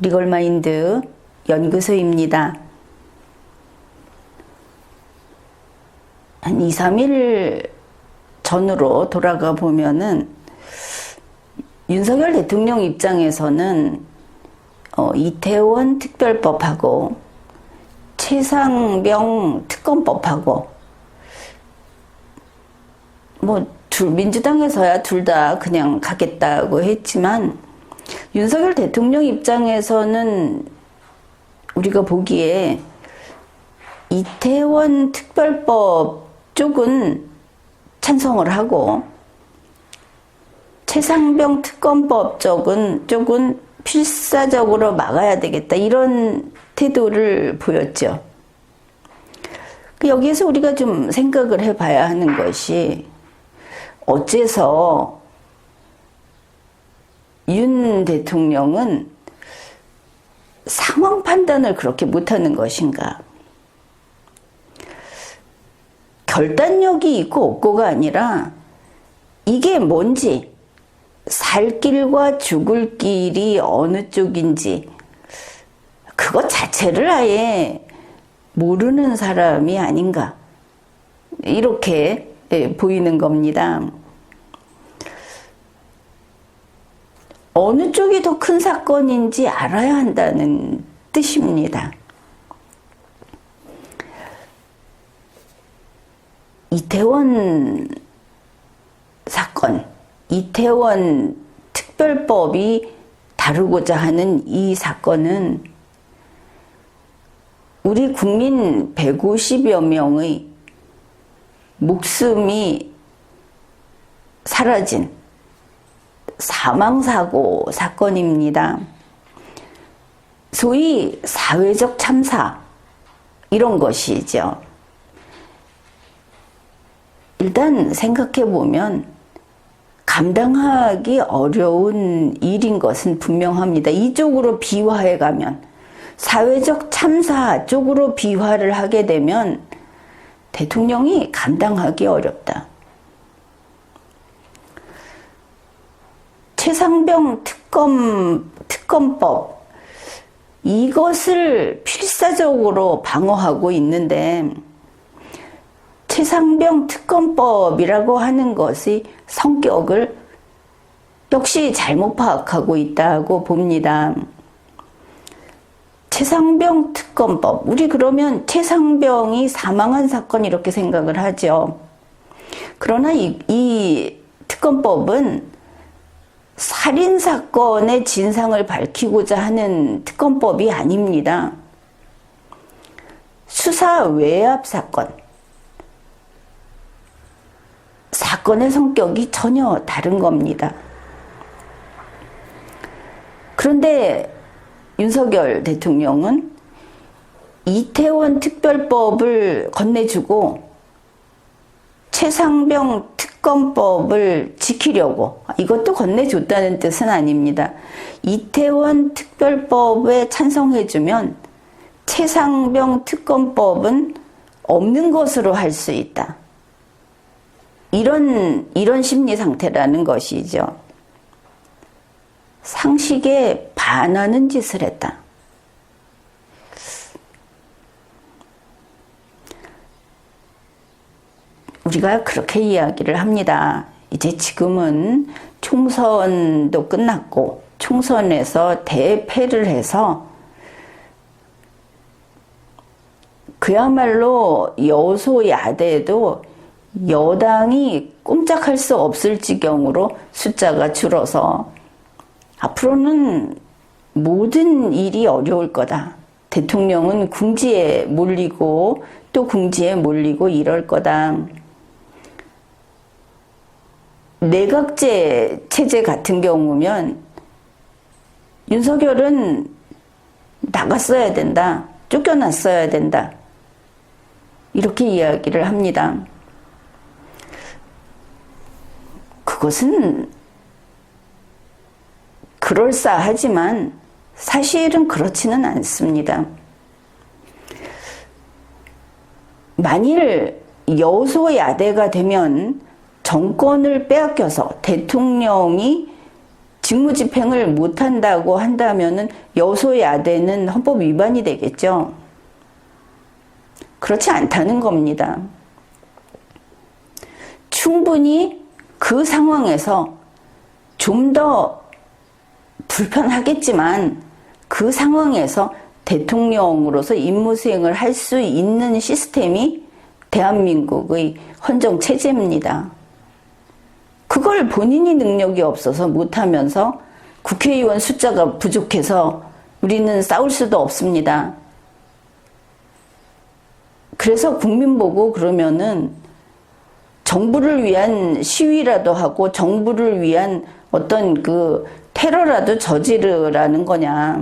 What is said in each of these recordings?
리걸마인드 연구소입니다. 한 2, 3일 전으로 돌아가 보면은 윤석열 대통령 입장에서는 이태원 특별법하고 최상병 특검법하고 민주당에서야 둘 다 그냥 가겠다고 했지만 윤석열 대통령 입장에서는 우리가 보기에 이태원 특별법 쪽은 찬성을 하고 최상병 특검법 쪽은 필사적으로 막아야 되겠다, 이런 태도를 보였죠. 여기에서 우리가 좀 생각을 해봐야 하는 것이, 어째서 윤 대통령은 상황 판단을 그렇게 못하는 것인가? 결단력이 있고 없고가 아니라 이게 뭔지, 살 길과 죽을 길이 어느 쪽인지 그것 자체를 아예 모르는 사람이 아닌가, 이렇게 보이는 겁니다. 어느 쪽이 더 큰 사건인지 알아야 한다는 뜻입니다. 이태원 사건, 이태원 특별법이 다루고자 하는 이 사건은 우리 국민 150여 명의 목숨이 사라진 사망사고 사건입니다. 소위 사회적 참사, 이런 것이죠. 일단 생각해보면 감당하기 어려운 일인 것은 분명합니다. 이쪽으로 비화해가면, 사회적 참사 쪽으로 비화를 하게 되면 대통령이 감당하기 어렵다. 최상병 특검법, 이것을 필사적으로 방어하고 있는데, 최상병 특검법이라고 하는 것의 성격을 역시 잘못 파악하고 있다고 봅니다. 최상병 특검법, 우리 그러면 최상병이 사망한 사건 이렇게 생각을 하죠. 그러나 이 특검법은 살인사건의 진상을 밝히고자 하는 특검법이 아닙니다. 수사 외압 사건의 성격이 전혀 다른 겁니다. 그런데 윤석열 대통령은 이태원 특별법을 건네주고 최상병 특검법을 지키려고, 이것도 건네줬다는 뜻은 아닙니다. 이태원 특별법에 찬성해주면 최상병 특검법은 없는 것으로 할 수 있다, 이런 심리 상태라는 것이죠. 상식에 반하는 짓을 했다. 우리가 그렇게 이야기를 합니다. 이제 지금은 총선도 끝났고 총선에서 대패를 해서 그야말로 여소야대도 여당이 꼼짝할 수 없을 지경으로 숫자가 줄어서 앞으로는 모든 일이 어려울 거다. 대통령은 궁지에 몰리고 또 궁지에 몰리고 이럴 거다. 내각제 체제 같은 경우면 윤석열은 나갔어야 된다, 쫓겨났어야 된다, 이렇게 이야기를 합니다. 그것은 그럴싸하지만 사실은 그렇지는 않습니다. 만일 여소야대가 되면 정권을 빼앗겨서 대통령이 직무집행을 못한다고 한다면은 여소야대는 헌법 위반이 되겠죠. 그렇지 않다는 겁니다. 충분히 그 상황에서 좀 더 불편하겠지만 그 상황에서 대통령으로서 임무수행을 할 수 있는 시스템이 대한민국의 헌정체제입니다. 그걸 본인이 능력이 없어서 못하면서 국회의원 숫자가 부족해서 우리는 싸울 수도 없습니다. 그래서 국민 보고 그러면은 정부를 위한 시위라도 하고 정부를 위한 어떤 그 테러라도 저지르라는 거냐.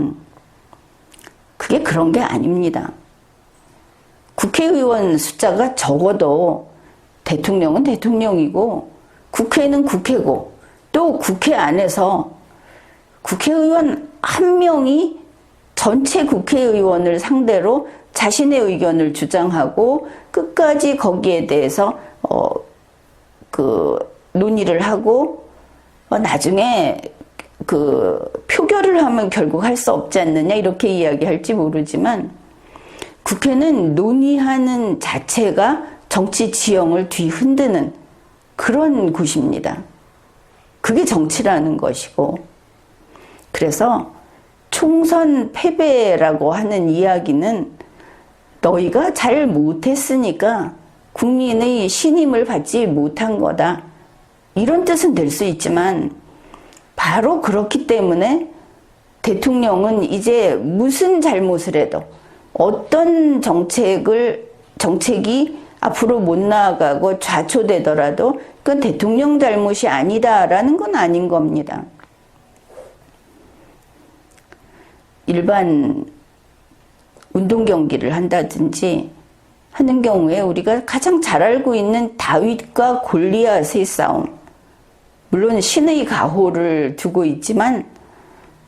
그게 그런 게 아닙니다. 국회의원 숫자가 적어도 대통령은 대통령이고 국회는 국회고 또 국회 안에서 국회의원 한 명이 전체 국회의원을 상대로 자신의 의견을 주장하고 끝까지 거기에 대해서 논의를 하고 나중에 표결을 하면 결국 할 수 없지 않느냐 이렇게 이야기할지 모르지만 국회는 논의하는 자체가 정치 지형을 뒤흔드는 그런 곳입니다. 그게 정치라는 것이고 그래서 총선 패배라고 하는 이야기는 너희가 잘 못했으니까 국민의 신임을 받지 못한 거다. 이런 뜻은 될 수 있지만 바로 그렇기 때문에 대통령은 이제 무슨 잘못을 해도 어떤 정책이 앞으로 못 나아가고 좌초되더라도 그건 대통령 잘못이 아니다라는 건 아닌 겁니다. 일반 운동 경기를 한다든지 하는 경우에 우리가 가장 잘 알고 있는 다윗과 골리앗의 싸움, 물론 신의 가호를 두고 있지만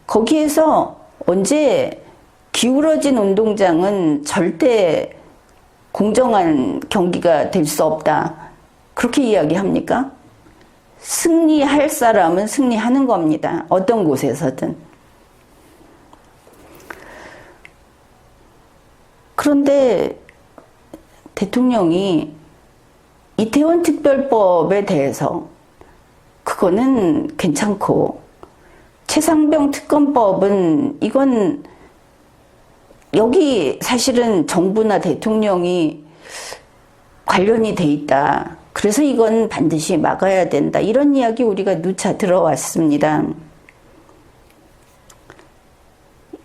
거기에서 언제 기울어진 운동장은 절대 공정한 경기가 될 수 없다. 그렇게 이야기합니까? 승리할 사람은 승리하는 겁니다. 어떤 곳에서든. 그런데 대통령이 이태원 특별법에 대해서 그거는 괜찮고 최상병 특검법은 이건 여기 사실은 정부나 대통령이 관련이 돼 있다. 그래서 이건 반드시 막아야 된다. 이런 이야기 우리가 누차 들어왔습니다.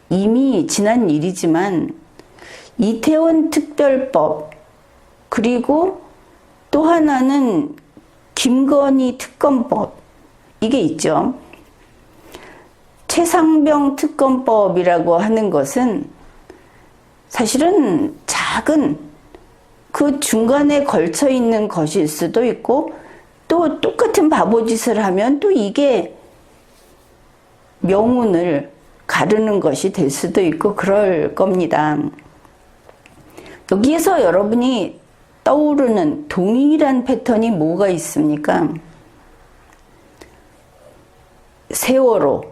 이미 지난 일이지만 이태원 특별법 그리고 또 하나는 김건희 특검법 이게 있죠. 최상병 특검법이라고 하는 것은 사실은 작은 그 중간에 걸쳐 있는 것일 수도 있고 또 똑같은 바보짓을 하면 또 이게 명운을 가르는 것이 될 수도 있고 그럴 겁니다. 여기에서 여러분이 떠오르는 동일한 패턴이 뭐가 있습니까? 세월호,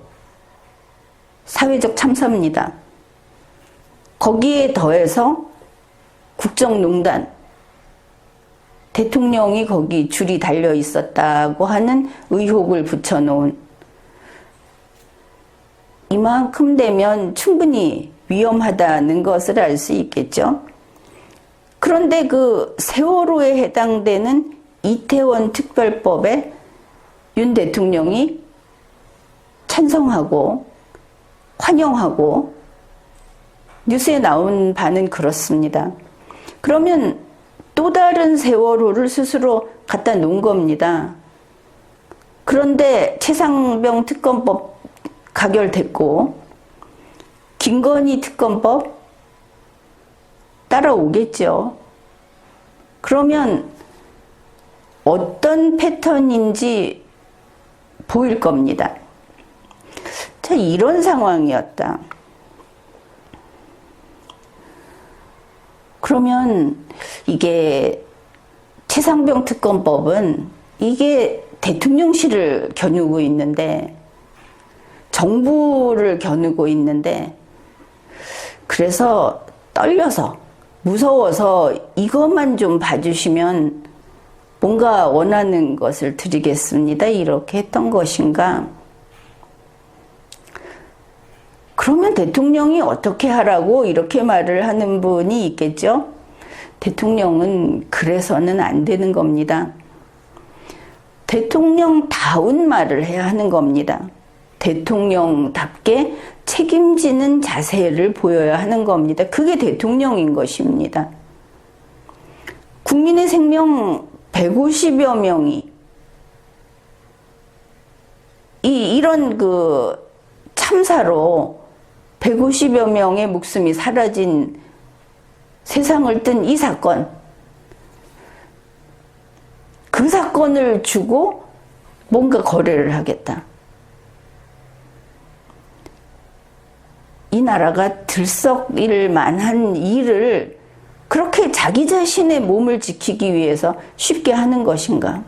사회적 참사입니다. 거기에 더해서 국정농단, 대통령이 거기 줄이 달려 있었다고 하는 의혹을 붙여놓은 이만큼 되면 충분히 위험하다는 것을 알 수 있겠죠. 그런데 그 세월호에 해당되는 이태원 특별법에 윤 대통령이 찬성하고 환영하고 뉴스에 나온 바는 그렇습니다. 그러면 또 다른 세월호를 스스로 갖다 놓은 겁니다. 그런데 최상병 특검법 가결됐고 김건희 특검법 따라오겠죠. 그러면 어떤 패턴인지 보일 겁니다. 자, 이런 상황이었다. 그러면 이게 최상병 특검법은 이게 대통령실을 겨누고 있는데 정부를 겨누고 있는데, 그래서 떨려서 무서워서 이것만 좀 봐주시면 뭔가 원하는 것을 드리겠습니다, 이렇게 했던 것인가. 그러면 대통령이 어떻게 하라고 이렇게 말을 하는 분이 있겠죠? 대통령은 그래서는 안 되는 겁니다. 대통령다운 말을 해야 하는 겁니다. 대통령답게 책임지는 자세를 보여야 하는 겁니다. 그게 대통령인 것입니다. 국민의 생명 150여 명이 이런 그 참사로 150여 명의 목숨이 사라진 세상을 뜬 이 사건, 그 사건을 주고 뭔가 거래를 하겠다. 이 나라가 들썩일 만한 일을 그렇게 자기 자신의 몸을 지키기 위해서 쉽게 하는 것인가?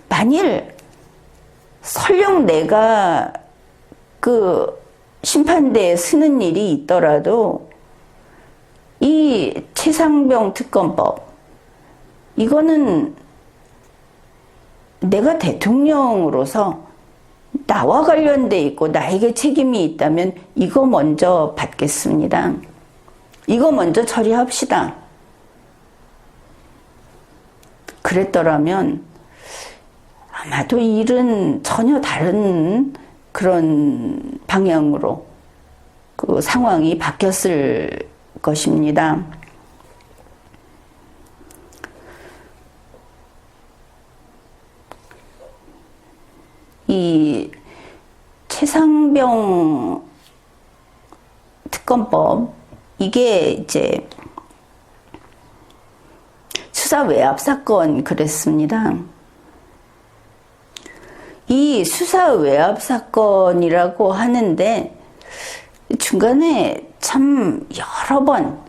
만일 설령 내가 그 심판대에 서는 일이 있더라도 이 최상병 특검법, 이거는 내가 대통령으로서 나와 관련돼 있고 나에게 책임이 있다면 이거 먼저 받겠습니다. 이거 먼저 처리합시다. 그랬더라면 아마도 일은 전혀 다른 그런 방향으로 그 상황이 바뀌었을 것입니다. 이 최상병 특검법, 이게 이제 수사 외압 사건 그랬습니다. 이 수사 외압 사건이라고 하는데 중간에 참 여러 번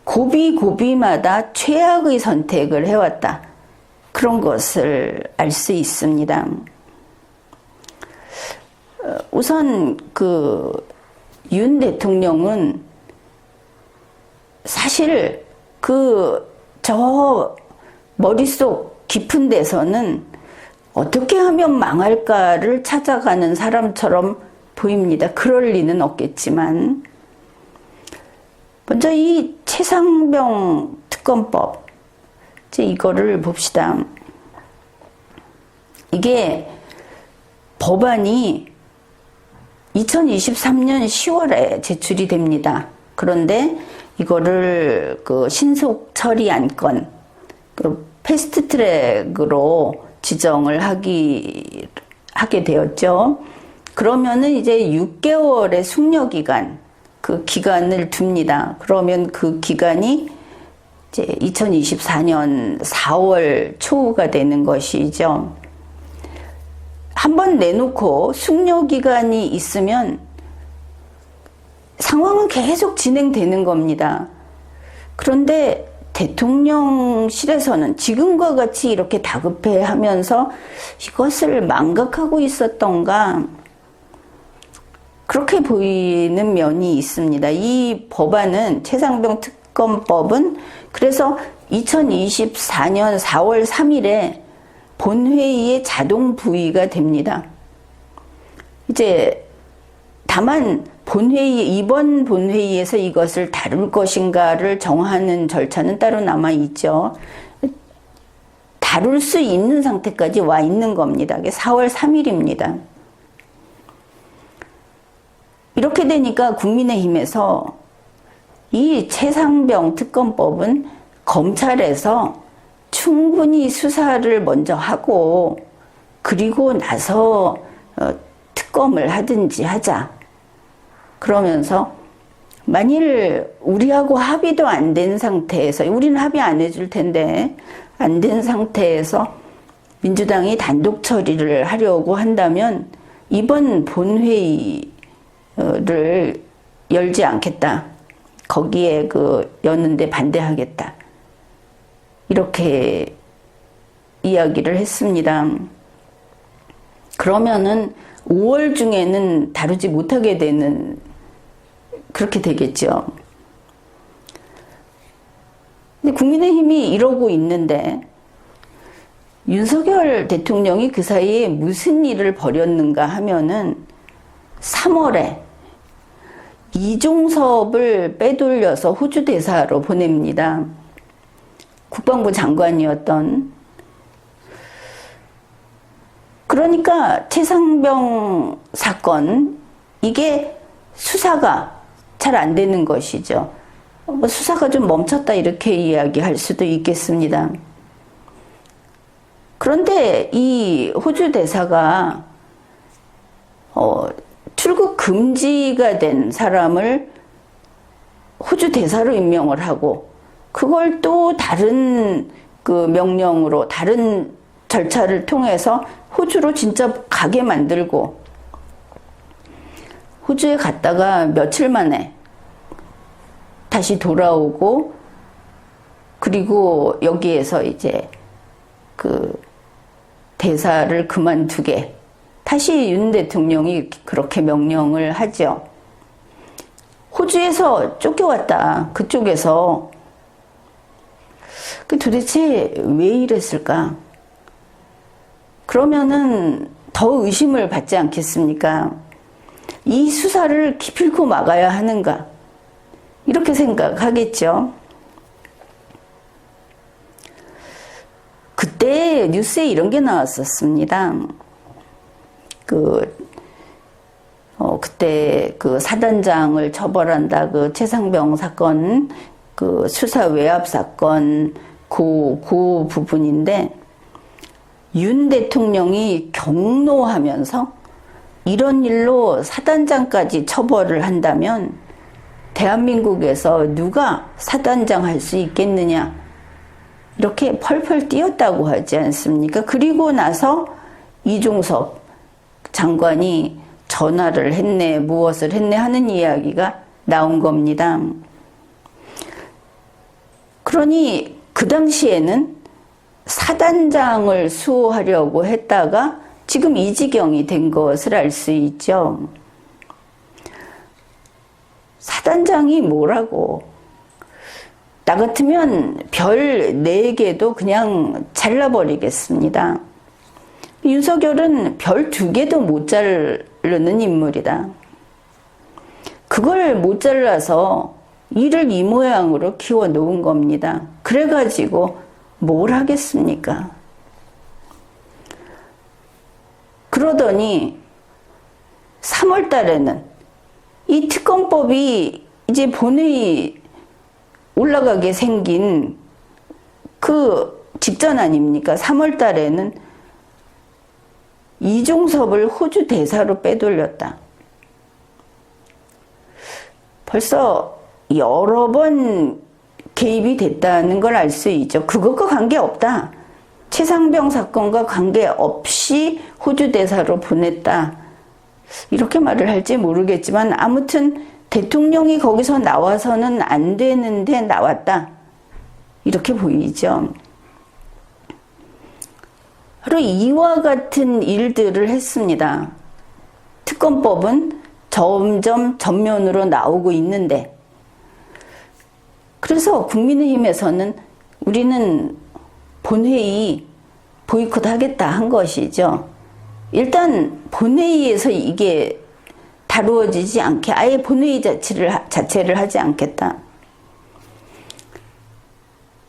고비고비마다 최악의 선택을 해왔다, 그런 것을 알 수 있습니다. 우선 그 윤 대통령은 사실 저 머릿속 깊은 데서는 어떻게 하면 망할까를 찾아가는 사람처럼 보입니다. 그럴 리는 없겠지만, 먼저 이 최상병 특검법, 이제 이거를 봅시다. 이게 법안이 2023년 10월에 제출이 됩니다. 그런데 이거를 그 신속 처리 안건, 그 패스트 트랙으로 지정을 하게 되었죠. 그러면은 이제 6개월의 숙려 기간, 그 기간을 둡니다. 그러면 그 기간이 이제 2024년 4월 초가 되는 것이죠. 한번 내놓고 숙려 기간이 있으면 상황은 계속 진행되는 겁니다. 그런데 대통령실에서는 지금과 같이 이렇게 다급해 하면서 이것을 망각하고 있었던가, 그렇게 보이는 면이 있습니다. 이 법안은, 최상병 특검법은 그래서 2024년 4월 3일에 본회의에 자동 부의가 됩니다. 이제 다만 이번 본회의에서 이것을 다룰 것인가를 정하는 절차는 따로 남아 있죠. 다룰 수 있는 상태까지 와 있는 겁니다. 이게 4월 3일입니다. 이렇게 되니까 국민의힘에서 이 최상병 특검법은 검찰에서 충분히 수사를 먼저 하고 그리고 나서 특검을 하든지 하자. 그러면서 만일 우리하고 합의도 안 된 상태에서, 우리는 합의 안 해줄 텐데 안 된 상태에서 민주당이 단독 처리를 하려고 한다면 이번 본회의를 열지 않겠다. 거기에 여는데 반대하겠다. 이렇게 이야기를 했습니다. 그러면은 5월 중에는 다루지 못하게 되는, 그렇게 되겠죠. 근데 국민의힘이 이러고 있는데 윤석열 대통령이 그 사이에 무슨 일을 벌였는가 하면은 3월에 이종섭을 빼돌려서 호주 대사로 보냅니다. 국방부 장관이었던. 그러니까 최상병 사건, 이게 수사가 잘 안 되는 것이죠. 수사가 좀 멈췄다 이렇게 이야기할 수도 있겠습니다. 그런데 이 호주 대사가 출국 금지가 된 사람을 호주 대사로 임명을 하고, 그걸 또 다른 그 명령으로 다른 절차를 통해서 호주로 진짜 가게 만들고, 호주에 갔다가 며칠 만에 다시 돌아오고, 그리고 여기에서 이제 그 대사를 그만두게 다시 윤 대통령이 그렇게 명령을 하죠. 호주에서 쫓겨왔다. 그쪽에서. 도대체 왜 이랬을까? 그러면은 더 의심을 받지 않겠습니까? 이 수사를 기필코 막아야 하는가? 이렇게 생각하겠죠. 그때 뉴스에 이런 게 나왔었습니다. 그때 그 사단장을 처벌한다, 그 최상병 사건, 그 수사 외압 사건, 그 부분인데, 윤 대통령이 경로하면서 이런 일로 사단장까지 처벌을 한다면 대한민국에서 누가 사단장 할 수 있겠느냐, 이렇게 펄펄 뛰었다고 하지 않습니까? 그리고 나서 이종섭 장관이 전화를 했네, 무엇을 했네 하는 이야기가 나온 겁니다. 그러니 그 당시에는 사단장을 수호하려고 했다가 지금 이 지경이 된 것을 알 수 있죠. 사단장이 뭐라고. 나 같으면 별 4개도 그냥 잘라버리겠습니다. 윤석열은 별 2개도 못 자르는 인물이다. 그걸 못 잘라서 일을 이 모양으로 키워 놓은 겁니다. 그래가지고 뭘 하겠습니까? 그러더니 3월 달에는 이 특검법이 이제 본회의 올라가게 생긴 그 직전 아닙니까? 3월 달에는 이종섭을 호주 대사로 빼돌렸다. 벌써 여러 번 개입이 됐다는 걸 알 수 있죠. 그것과 관계없다. 최상병 사건과 관계없이 호주 대사로 보냈다. 이렇게 말을 할지 모르겠지만 아무튼 대통령이 거기서 나와서는 안 되는데 나왔다. 이렇게 보이죠. 바로 이와 같은 일들을 했습니다. 특검법은 점점 전면으로 나오고 있는데, 그래서 국민의힘에서는 우리는 본회의 보이콧 하겠다 한 것이죠. 일단 본회의에서 이게 다루어지지 않게 아예 본회의 자체를 하지 않겠다.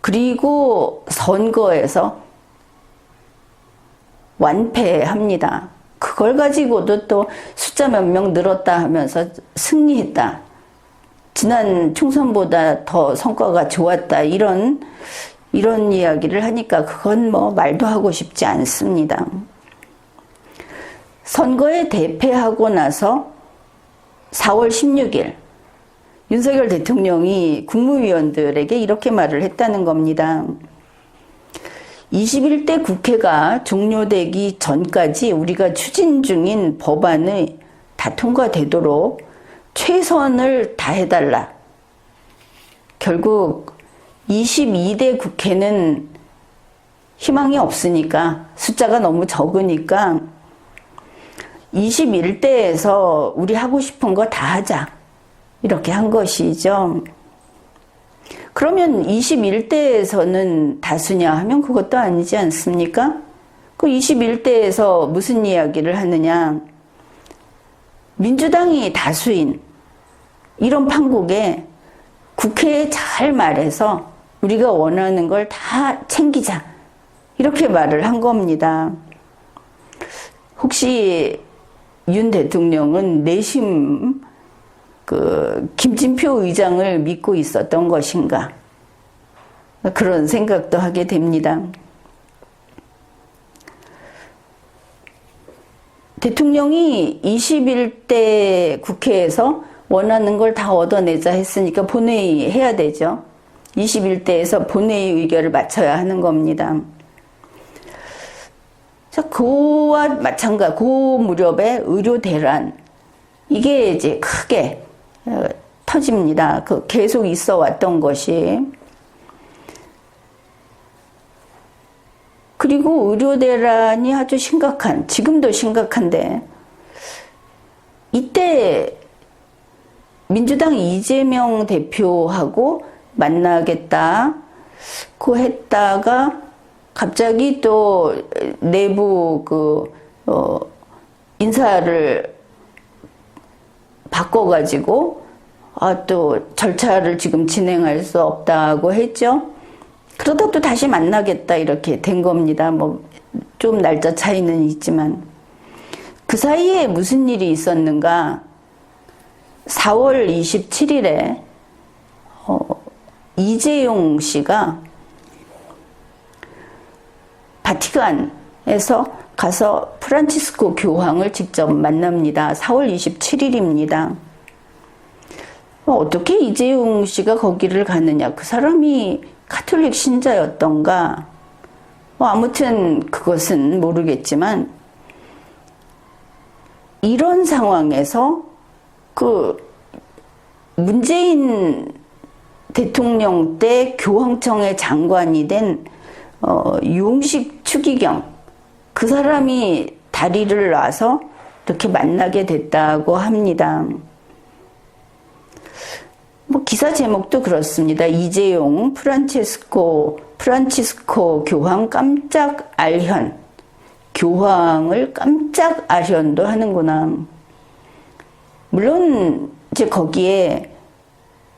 그리고 선거에서 완패합니다. 그걸 가지고도 또 숫자 몇 명 늘었다 하면서 승리했다. 지난 총선보다 더 성과가 좋았다. 이런 이야기를 하니까 그건 뭐 말도 하고 싶지 않습니다. 선거에 대패하고 나서 4월 16일 윤석열 대통령이 국무위원들에게 이렇게 말을 했다는 겁니다. 21대 국회가 종료되기 전까지 우리가 추진 중인 법안이 다 통과되도록 최선을 다해달라. 결국 22대 국회는 희망이 없으니까, 숫자가 너무 적으니까 21대에서 우리 하고 싶은 거 다 하자. 이렇게 한 것이죠. 그러면 21대에서는 다수냐 하면 그것도 아니지 않습니까? 그 21대에서 무슨 이야기를 하느냐. 민주당이 다수인 이런 판국에 국회에 잘 말해서 우리가 원하는 걸 다 챙기자. 이렇게 말을 한 겁니다. 혹시 윤 대통령은 내심 김진표 의장을 믿고 있었던 것인가? 그런 생각도 하게 됩니다. 대통령이 21대 국회에서 원하는 걸 다 얻어내자 했으니까 본회의 해야 되죠. 21대에서 본회의 의결을 맞춰야 하는 겁니다. 자, 그와 마찬가지, 그 무렵에 의료 대란, 이게 이제 크게 터집니다. 계속 있어 왔던 것이. 그리고 의료 대란이 아주 심각한, 지금도 심각한데, 이때 민주당 이재명 대표하고 만나겠다고 했다가 갑자기 또 내부 인사를 바꿔가지고 또 절차를 지금 진행할 수 없다고 했죠. 그러다 또 다시 만나겠다 이렇게 된 겁니다. 뭐 좀 날짜 차이는 있지만 그 사이에 무슨 일이 있었는가? 4월 27일에 이재용 씨가 바티칸에서 가서 프란치스코 교황을 직접 만납니다. 4월 27일입니다. 어떻게 이재용 씨가 거기를 가느냐? 그 사람이 가톨릭 신자였던가? 아무튼 그것은 모르겠지만 이런 상황에서 문재인 대통령 때 교황청의 장관이 된 유홍식 추기경, 그 사람이 다리를 놔서 이렇게 만나게 됐다고 합니다. 뭐 기사 제목도 그렇습니다. 이재용 프란치스코 교황 깜짝 알현. 교황을 깜짝 알현도 하는구나. 물론 이제 거기에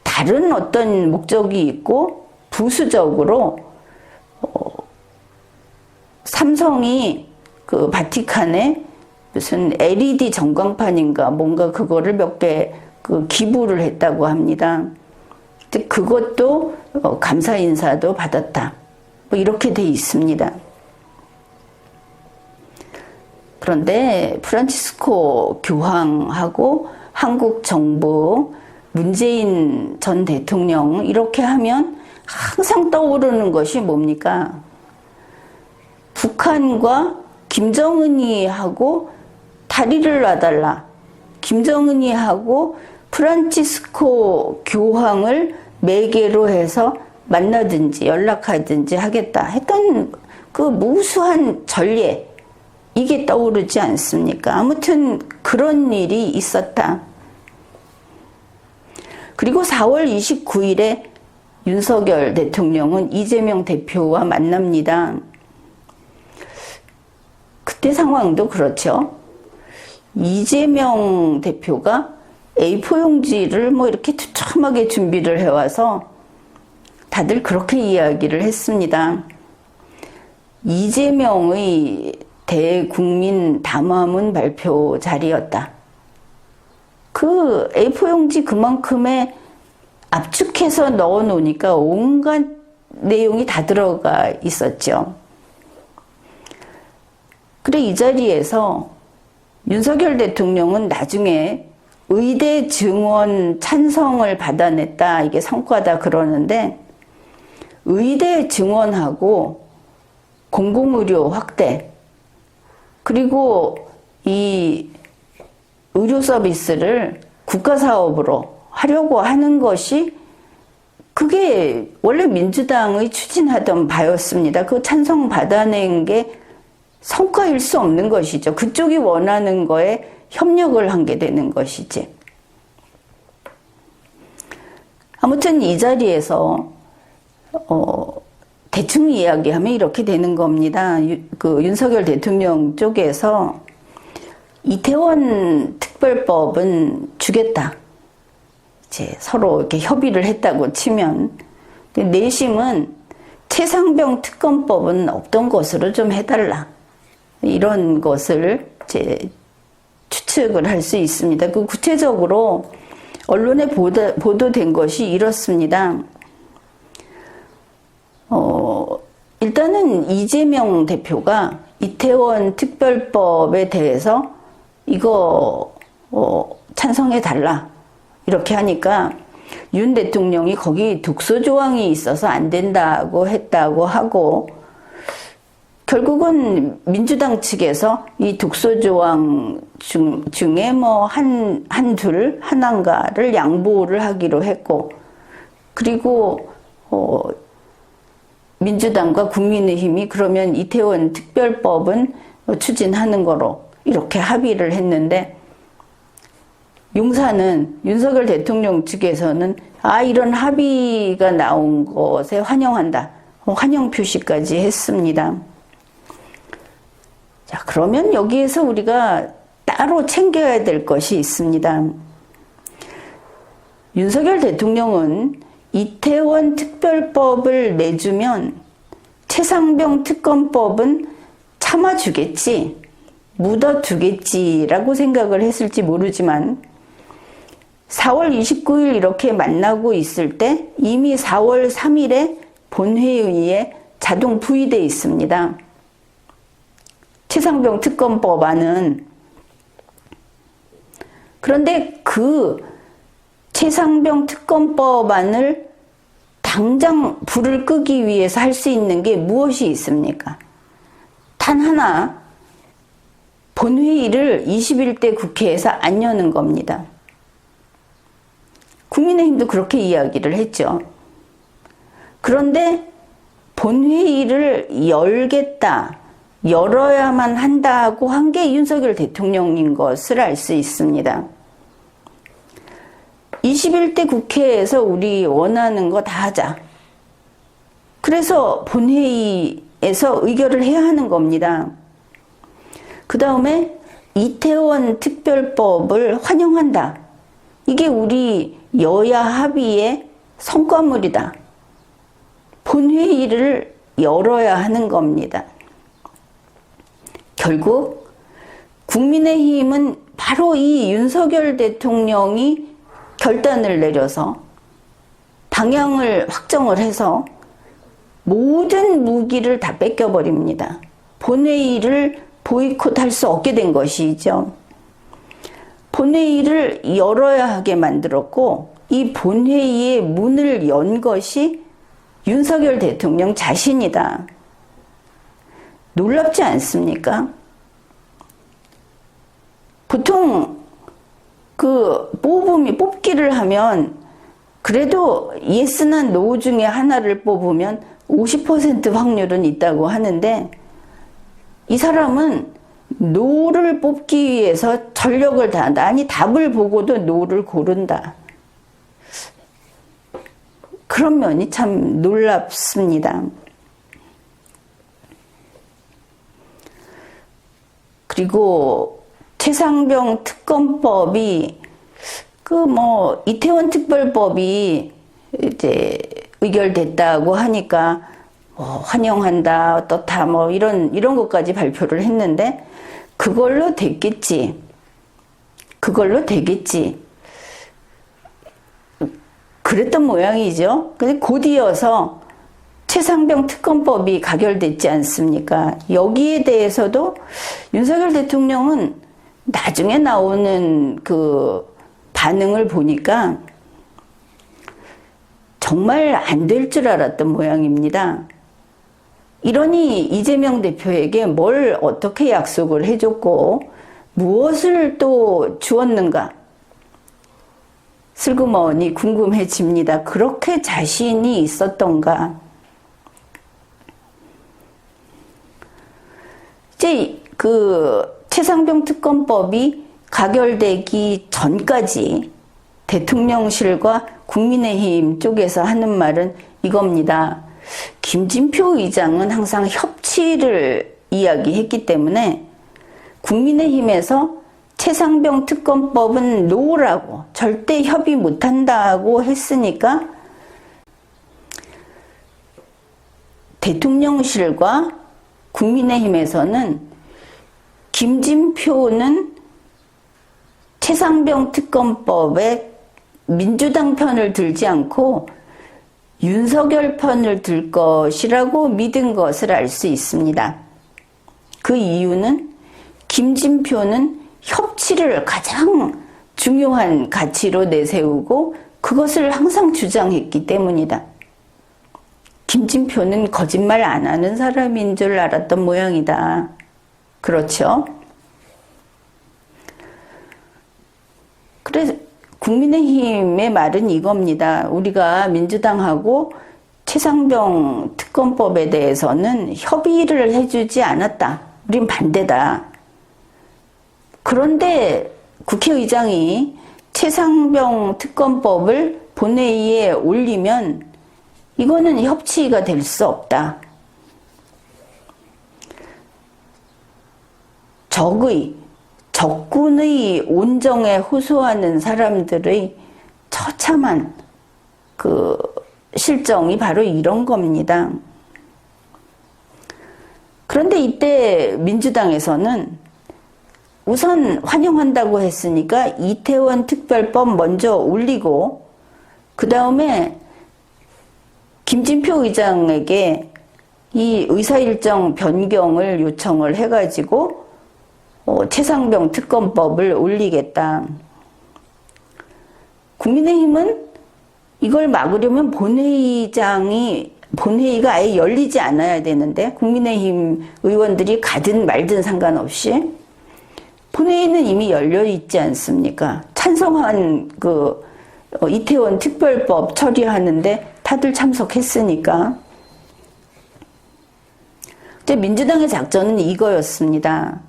다른 어떤 목적이 있고 부수적으로 삼성이 그 바티칸에 무슨 LED 전광판인가 뭔가 그거를 몇 개 기부를 했다고 합니다. 그것도 감사 인사도 받았다. 뭐 이렇게 돼 있습니다. 그런데 프란치스코 교황하고 한국 정부, 문재인 전 대통령 이렇게 하면 항상 떠오르는 것이 뭡니까? 북한과 김정은이 하고 다리를 놔달라. 김정은이 하고 프란치스코 교황을 매개로 해서 만나든지 연락하든지 하겠다 했던 그 무수한 전례, 이게 떠오르지 않습니까? 아무튼 그런 일이 있었다. 그리고 4월 29일에 윤석열 대통령은 이재명 대표와 만납니다. 그때 상황도 그렇죠. 이재명 대표가 A4 용지를 뭐 이렇게 두툼하게 준비를 해와서 다들 그렇게 이야기를 했습니다. 이재명의 대국민 담화문 발표 자리였다. 그 A4 용지 그만큼에 압축해서 넣어 놓으니까 온갖 내용이 다 들어가 있었죠. 그래 이 자리에서 윤석열 대통령은 나중에 의대 증원 찬성을 받아냈다. 이게 성과다 그러는데 의대 증원하고 공공의료 확대 그리고 이 의료 서비스를 국가사업으로 하려고 하는 것이 그게 원래 민주당의 추진하던 바였습니다. 그 찬성 받아낸 게 성과일 수 없는 것이죠. 그쪽이 원하는 거에 협력을 한 게 되는 것이지. 아무튼 이 자리에서 대충 이야기하면 이렇게 되는 겁니다. 윤석열 대통령 쪽에서 이태원 특별법은 주겠다. 이제 서로 이렇게 협의를 했다고 치면, 내심은 최상병 특검법은 없던 것으로 좀 해달라. 이런 것을 이제 추측을 할 수 있습니다. 구체적으로 언론에 보도된 것이 이렇습니다. 일단은 이재명 대표가 이태원 특별법에 대해서 이거 찬성해달라 이렇게 하니까 윤 대통령이 거기 독소 조항이 있어서 안 된다고 했다고 하고, 결국은 민주당 측에서 이 독소 조항 중에 뭐 한둘 하나인가를 양보를 하기로 했고, 그리고 민주당과 국민의힘이 그러면 이태원 특별법은 추진하는 거로 이렇게 합의를 했는데, 용사는 윤석열 대통령 측에서는 이런 합의가 나온 것에 환영한다. 환영 표시까지 했습니다. 자, 그러면 여기에서 우리가 따로 챙겨야 될 것이 있습니다. 윤석열 대통령은 이태원 특별법을 내주면 최상병 특검법은 참아주겠지, 묻어두겠지라고 생각을 했을지 모르지만 4월 29일 이렇게 만나고 있을 때 이미 4월 3일에 본회의에 자동 부의되어 있습니다. 최상병 특검법안은. 그런데 그 최상병 특검법안을 당장 불을 끄기 위해서 할 수 있는 게 무엇이 있습니까? 단 하나, 본회의를 21대 국회에서 안 여는 겁니다. 국민의힘도 그렇게 이야기를 했죠. 그런데 본회의를 열겠다, 열어야만 한다고 한 게 윤석열 대통령인 것을 알 수 있습니다. 21대 국회에서 우리 원하는 거 다 하자. 그래서 본회의에서 의결을 해야 하는 겁니다. 그 다음에 이태원 특별법을 환영한다. 이게 우리 여야 합의의 성과물이다. 본회의를 열어야 하는 겁니다. 결국 국민의힘은 바로 이 윤석열 대통령이 결단을 내려서 방향을 확정을 해서 모든 무기를 다 뺏겨버립니다. 본회의를 보이콧할 수 없게 된 것이죠. 본회의를 열어야 하게 만들었고, 이 본회의의 문을 연 것이 윤석열 대통령 자신이다. 놀랍지 않습니까? 보통 뽑기를 하면 그래도 예스나 노 중에 하나를 뽑으면 50% 확률은 있다고 하는데, 이 사람은 노를 뽑기 위해서 전력을 다한다. 아니, 답을 보고도 노를 고른다. 그런 면이 참 놀랍습니다. 그리고 최상병 특검법이 이태원 특별법이 이제 의결됐다고 하니까 환영한다, 어떻다, 이런 것까지 발표를 했는데, 그걸로 되겠지. 그랬던 모양이죠. 근데 곧 이어서 최상병 특검법이 가결됐지 않습니까? 여기에 대해서도 윤석열 대통령은 나중에 나오는 그 반응을 보니까 정말 안 될 줄 알았던 모양입니다. 이러니 이재명 대표에게 뭘 어떻게 약속을 해줬고 무엇을 또 주었는가? 슬그머니 궁금해집니다. 그렇게 자신이 있었던가? 이제 그 최상병 특검법이 가결되기 전까지 대통령실과 국민의힘 쪽에서 하는 말은 이겁니다. 김진표 의장은 항상 협치를 이야기했기 때문에 국민의힘에서 최상병 특검법은 노라고 절대 협의 못한다고 했으니까 대통령실과 국민의힘에서는 김진표는 최상병 특검법에 민주당 편을 들지 않고 윤석열 편을 들 것이라고 믿은 것을 알 수 있습니다. 그 이유는 김진표는 협치를 가장 중요한 가치로 내세우고 그것을 항상 주장했기 때문이다. 김진표는 거짓말 안 하는 사람인 줄 알았던 모양이다. 그렇죠? 그래서 국민의힘의 말은 이겁니다. 우리가 민주당하고 최상병 특검법에 대해서는 협의를 해주지 않았다. 우린 반대다. 그런데 국회의장이 최상병 특검법을 본회의에 올리면 이거는 협치가 될 수 없다. 적군의 온정에 호소하는 사람들의 처참한 그 실정이 바로 이런 겁니다. 그런데 이때 민주당에서는 우선 환영한다고 했으니까 이태원 특별법 먼저 올리고 그 다음에 김진표 의장에게 이 의사일정 변경을 요청을 해가지고 최상병 특검법을 올리겠다. 국민의힘은 이걸 막으려면 본회의가 아예 열리지 않아야 되는데 국민의힘 의원들이 가든 말든 상관없이 본회의는 이미 열려 있지 않습니까? 찬성한 그 이태원 특별법 처리하는데 다들 참석했으니까. 근데 민주당의 작전은 이거였습니다.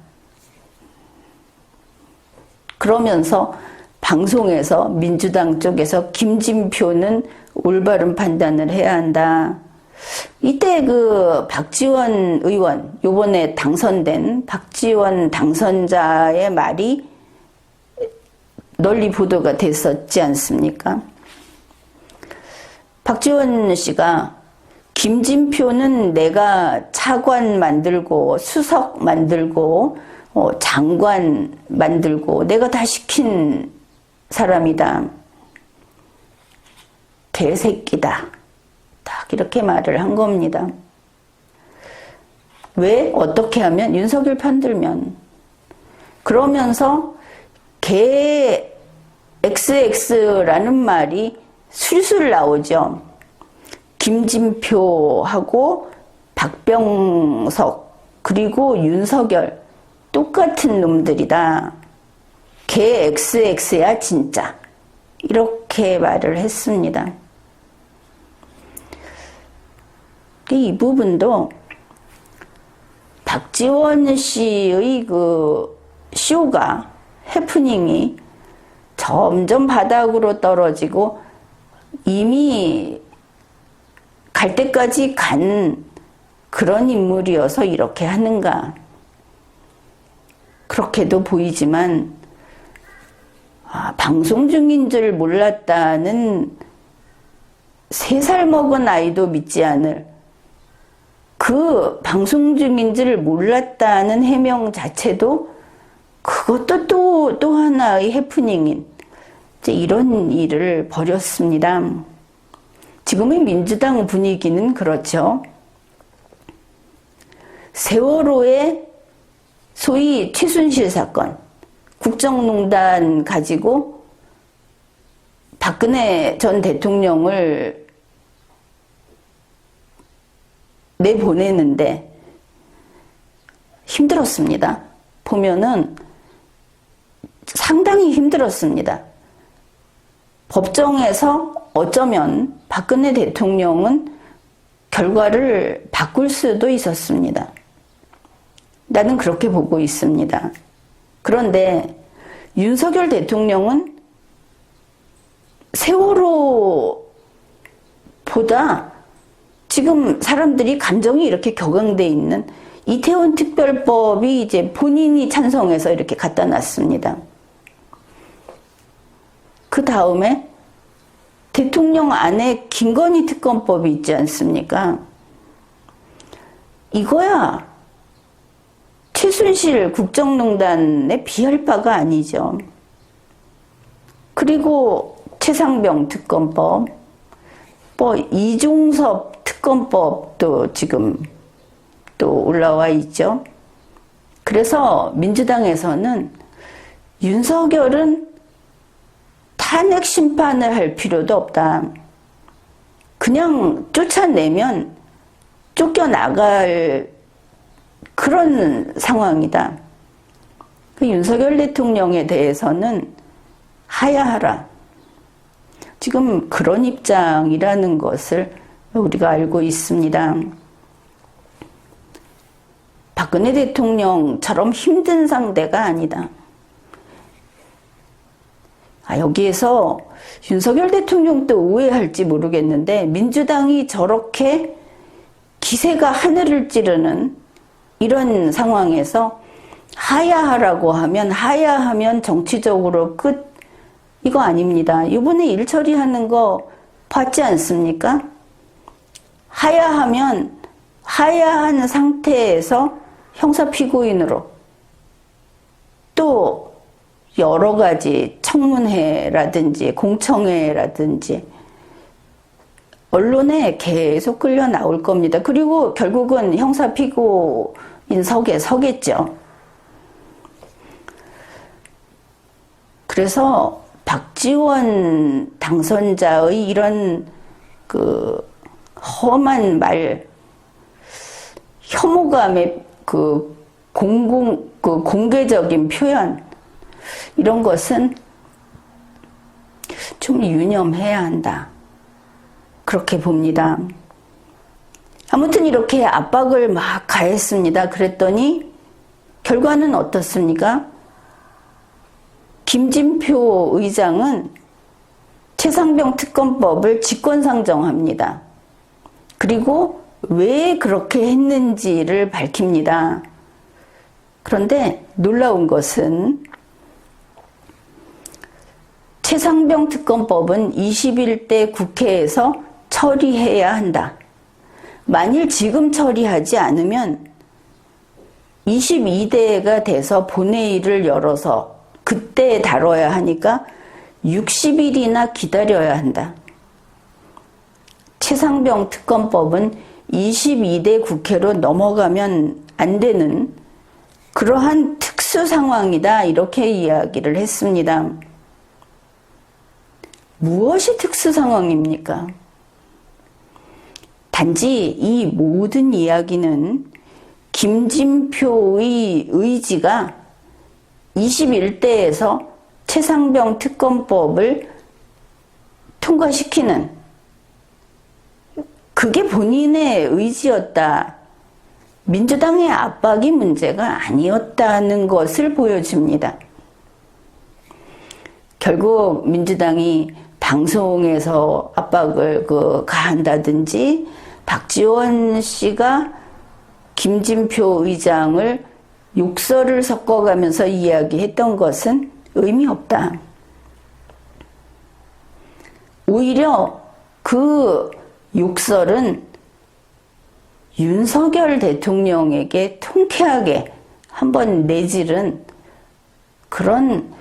그러면서 방송에서 민주당 쪽에서 김진표는 올바른 판단을 해야 한다. 이때 그 박지원 의원, 요번에 당선된 박지원 당선자의 말이 널리 보도가 됐었지 않습니까? 박지원 씨가 김진표는 내가 차관 만들고 수석 만들고 장관 만들고 내가 다 시킨 사람이다. 개새끼다. 딱 이렇게 말을 한 겁니다. 왜? 어떻게 하면? 윤석열 편들면. 그러면서 개 XX라는 말이 술술 나오죠. 김진표하고 박병석 그리고 윤석열 똑같은 놈들이다. 개 XX야 진짜. 이렇게 말을 했습니다. 이 부분도 박지원 씨의 그 쇼가 해프닝이 점점 바닥으로 떨어지고 이미 갈 때까지 간 그런 인물이어서 이렇게 하는가. 그렇게도 보이지만 방송 중인 줄 몰랐다는 3살 먹은 아이도 믿지 않을 그 방송 중인 줄 몰랐다는 해명 자체도 그것도 또 하나의 해프닝인 이제 이런 일을 벌였습니다. 지금의 민주당 분위기는 그렇죠. 세월호의 소위 최순실 사건, 국정농단 가지고 박근혜 전 대통령을 내보내는데 힘들었습니다. 보면은 상당히 힘들었습니다. 법정에서 어쩌면 박근혜 대통령은 결과를 바꿀 수도 있었습니다. 나는 그렇게 보고 있습니다. 그런데 윤석열 대통령은 세월호보다 지금 사람들이 감정이 이렇게 격앙돼 있는 이태원 특별법이 이제 본인이 찬성해서 이렇게 갖다 놨습니다. 그 다음에 대통령 안에 김건희 특검법이 있지 않습니까? 이거야 최순실 국정농단에 비할 바가 아니죠. 그리고 최상병 특검법, 뭐 이종섭 특검법도 지금 또 올라와 있죠. 그래서 민주당에서는 윤석열은 탄핵 심판을 할 필요도 없다. 그냥 쫓아내면 쫓겨나갈 그런 상황이다. 그 윤석열 대통령에 대해서는 하야하라. 지금 그런 입장이라는 것을 우리가 알고 있습니다. 박근혜 대통령처럼 힘든 상대가 아니다. 여기에서 윤석열 대통령도 오해할지 모르겠는데 민주당이 저렇게 기세가 하늘을 찌르는 이런 상황에서 하야하라고 하면 하야하면 정치적으로 끝 이거 아닙니다. 이번에 일 처리하는 거 봤지 않습니까? 하야하면 하야한 상태에서 형사피고인으로 또 여러 가지 청문회라든지 공청회라든지 언론에 계속 끌려 나올 겁니다. 그리고 결국은 형사피고인석에 서겠죠. 그래서 박지원 당선자의 이런 그 험한 말, 혐오감의 그 공개적인 표현, 이런 것은 좀 유념해야 한다. 그렇게 봅니다. 아무튼 이렇게 압박을 막 가했습니다. 그랬더니 결과는 어떻습니까? 김진표 의장은 최상병 특검법을 직권상정합니다. 그리고 왜 그렇게 했는지를 밝힙니다. 그런데 놀라운 것은 최상병 특검법은 21대 국회에서 처리해야 한다. 만일 지금 처리하지 않으면 22대가 돼서 본회의를 열어서 그때 다뤄야 하니까 60일이나 기다려야 한다. 최상병 특검법은 22대 국회로 넘어가면 안 되는 그러한 특수 상황이다. 이렇게 이야기를 했습니다. 무엇이 특수 상황입니까? 단지 이 모든 이야기는 김진표의 의지가 21대에서 최상병 특검법을 통과시키는 그게 본인의 의지였다. 민주당의 압박이 문제가 아니었다는 것을 보여줍니다. 결국 민주당이 방송에서 압박을 가한다든지 박지원 씨가 김진표 의장을 욕설을 섞어가면서 이야기했던 것은 의미 없다. 오히려 그 욕설은 윤석열 대통령에게 통쾌하게 한번 내지른 그런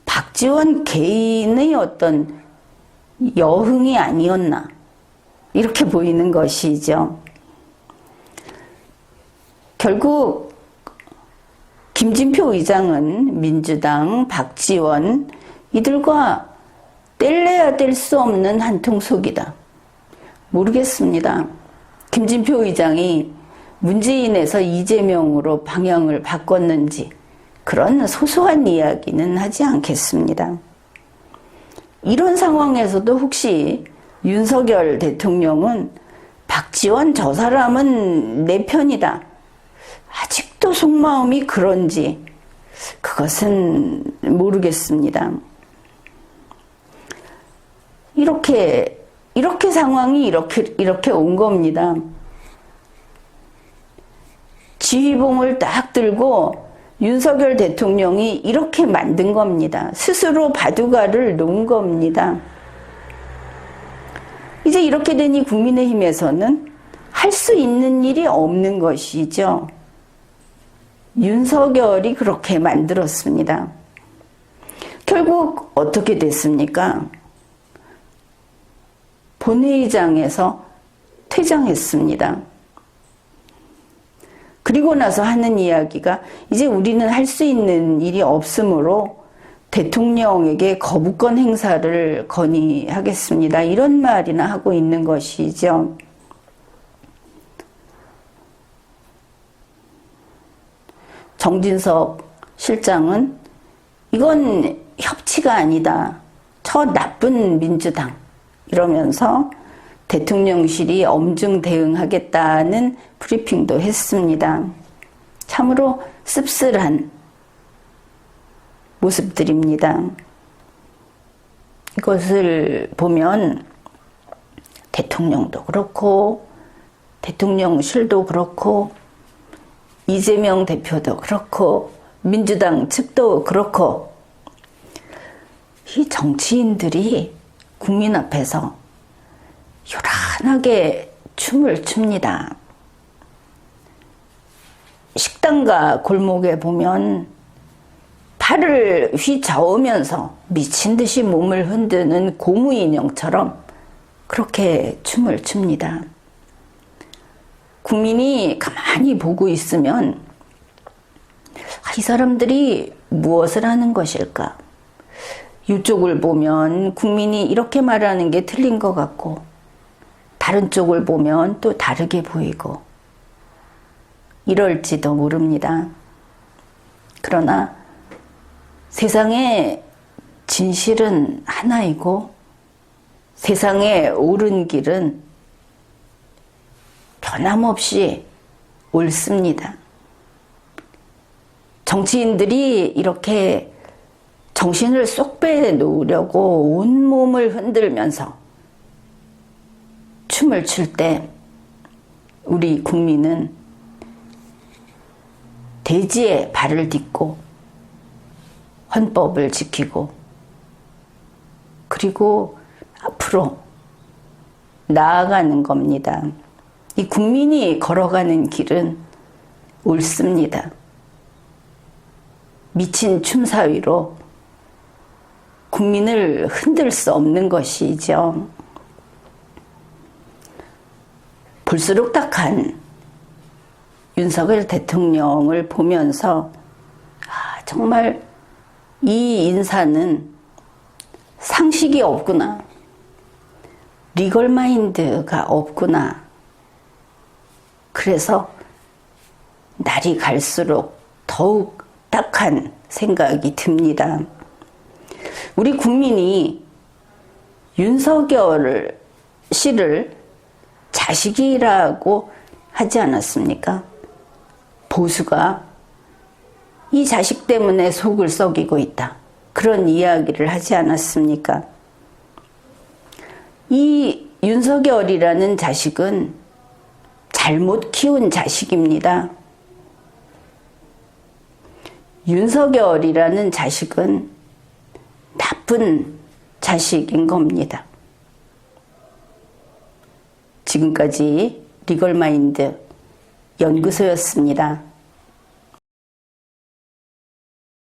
박지원 개인의 어떤 여흥이 아니었나 이렇게 보이는 것이죠. 결국 김진표 의장은 민주당, 박지원 이들과 뗄래야 뗄 수 없는 한통속이다. 모르겠습니다. 김진표 의장이 문재인에서 이재명으로 방향을 바꿨는지 그런 소소한 이야기는 하지 않겠습니다. 이런 상황에서도 혹시 윤석열 대통령은 박지원 저 사람은 내 편이다. 아직도 속마음이 그런지 그것은 모르겠습니다. 이렇게 상황이 이렇게 온 겁니다. 지휘봉을 딱 들고 윤석열 대통령이 이렇게 만든 겁니다. 스스로 바둑알을 놓은 겁니다. 이제 이렇게 되니 국민의힘에서는 할 수 있는 일이 없는 것이죠. 윤석열이 그렇게 만들었습니다. 결국 어떻게 됐습니까? 본회의장에서 퇴장했습니다. 그리고 나서 하는 이야기가 이제 우리는 할 수 있는 일이 없으므로 대통령에게 거부권 행사를 건의하겠습니다. 이런 말이나 하고 있는 것이죠. 정진석 실장은 이건 협치가 아니다. 저 나쁜 민주당. 이러면서 대통령실이 엄중 대응하겠다는 브리핑도 했습니다. 참으로 씁쓸한 모습들입니다. 이것을 보면 대통령도 그렇고 대통령실도 그렇고 이재명 대표도 그렇고 민주당 측도 그렇고 이 정치인들이 국민 앞에서 요란하게 춤을 춥니다. 식당과 골목에 보면 팔을 휘저으면서 미친 듯이 몸을 흔드는 고무 인형처럼 그렇게 춤을 춥니다. 국민이 가만히 보고 있으면 이 사람들이 무엇을 하는 것일까? 이쪽을 보면 국민이 이렇게 말하는 게 틀린 것 같고 다른 쪽을 보면 또 다르게 보이고 이럴지도 모릅니다. 그러나 세상에 진실은 하나이고 세상에 옳은 길은 변함없이 옳습니다. 정치인들이 이렇게 정신을 쏙 빼놓으려고 온몸을 흔들면서 춤을 출 때 우리 국민은 대지에 발을 딛고 헌법을 지키고 그리고 앞으로 나아가는 겁니다. 이 국민이 걸어가는 길은 옳습니다. 미친 춤사위로 국민을 흔들 수 없는 것이죠. 볼수록 딱한 윤석열 대통령을 보면서 정말 이 인사는 상식이 없구나. 리걸 마인드가 없구나. 그래서 날이 갈수록 더욱 딱한 생각이 듭니다. 우리 국민이 윤석열 씨를 자식이라고 하지 않았습니까? 보수가 이 자식 때문에 속을 썩이고 있다. 그런 이야기를 하지 않았습니까? 이 윤석열이라는 자식은 잘못 키운 자식입니다. 윤석열이라는 자식은 나쁜 자식인 겁니다. 지금까지 리걸마인드 연구소였습니다.